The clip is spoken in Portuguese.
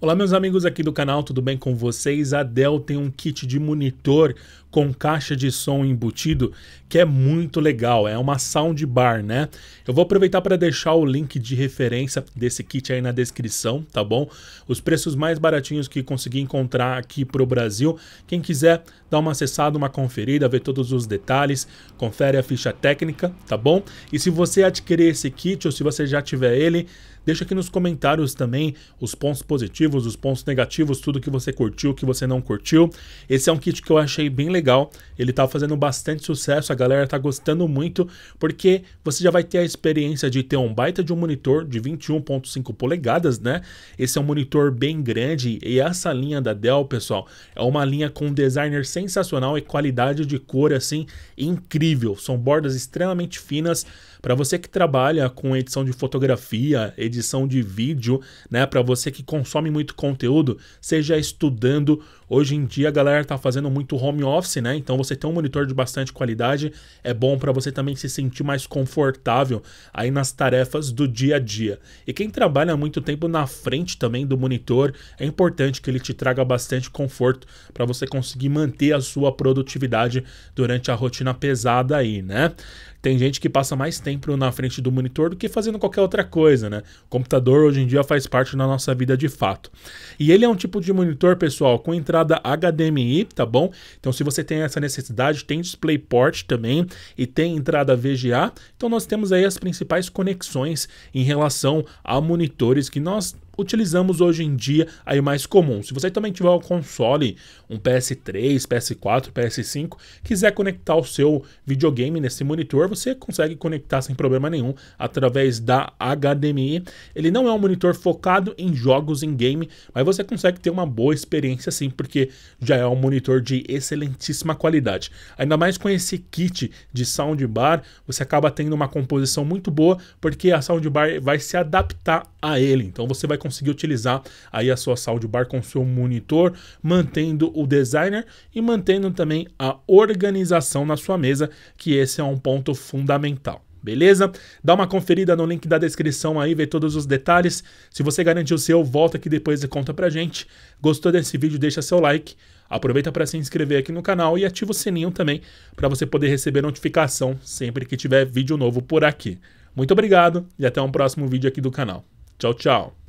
Olá meus amigos aqui do canal, tudo bem com vocês? A Dell tem um kit de monitor com caixa de som embutido que é muito legal, é uma soundbar, né? Eu vou aproveitar para deixar o link de referência desse kit aí na descrição, tá bom? Os preços mais baratinhos que consegui encontrar aqui pro Brasil. Quem quiser dar uma acessada, uma conferida, ver todos os detalhes, confere a ficha técnica, tá bom? E se você adquirir esse kit ou se você já tiver ele, deixa aqui nos comentários também os pontos positivos, os pontos negativos, tudo que você curtiu, o que você não curtiu. Esse é um kit que eu achei bem legal, ele tá fazendo bastante sucesso, a galera tá gostando muito, porque você já vai ter a experiência de ter um baita de um monitor de 21.5 polegadas, né? Esse é um monitor bem grande e essa linha da Dell, pessoal, é uma linha com um designer sensacional e qualidade de cor, assim, incrível. São bordas extremamente finas, para você que trabalha com edição de fotografia, edição de vídeo, né, para você que consome muito conteúdo, seja estudando. Hoje em dia a galera tá fazendo muito home office, né? Então você ter um monitor de bastante qualidade é bom para você também se sentir mais confortável aí nas tarefas do dia a dia. E quem trabalha muito tempo na frente também do monitor, é importante que ele te traga bastante conforto para você conseguir manter a sua produtividade durante a rotina pesada aí, né? Tem gente que passa mais tempo na frente do monitor do que fazendo qualquer outra coisa, né? O computador hoje em dia faz parte da nossa vida de fato. E ele é um tipo de monitor, pessoal, com entrada HDMI, tá bom? Então se você tem essa necessidade, tem DisplayPort também e tem entrada VGA. Então nós temos aí as principais conexões em relação a monitores que nós utilizamos hoje em dia aí mais comum. Se você também tiver um console, um PS3, PS4, PS5, quiser conectar o seu videogame nesse monitor, você consegue conectar sem problema nenhum através da HDMI. Ele não é um monitor focado em jogos em game, mas você consegue ter uma boa experiência sim, porque já é um monitor de excelentíssima qualidade. Ainda mais com esse kit de soundbar, você acaba tendo uma composição muito boa, porque a soundbar vai se adaptar a ele. Então você vai conseguir utilizar aí a sua soundbar com o seu monitor, mantendo o designer e mantendo também a organização na sua mesa, que esse é um ponto fundamental. Beleza? Dá uma conferida no link da descrição aí, vê todos os detalhes. Se você garantiu o seu, volta aqui depois e conta pra gente. Gostou desse vídeo, deixa seu like. Aproveita para se inscrever aqui no canal e ativa o sininho também para você poder receber notificação sempre que tiver vídeo novo por aqui. Muito obrigado e até um próximo vídeo aqui do canal. Tchau, tchau!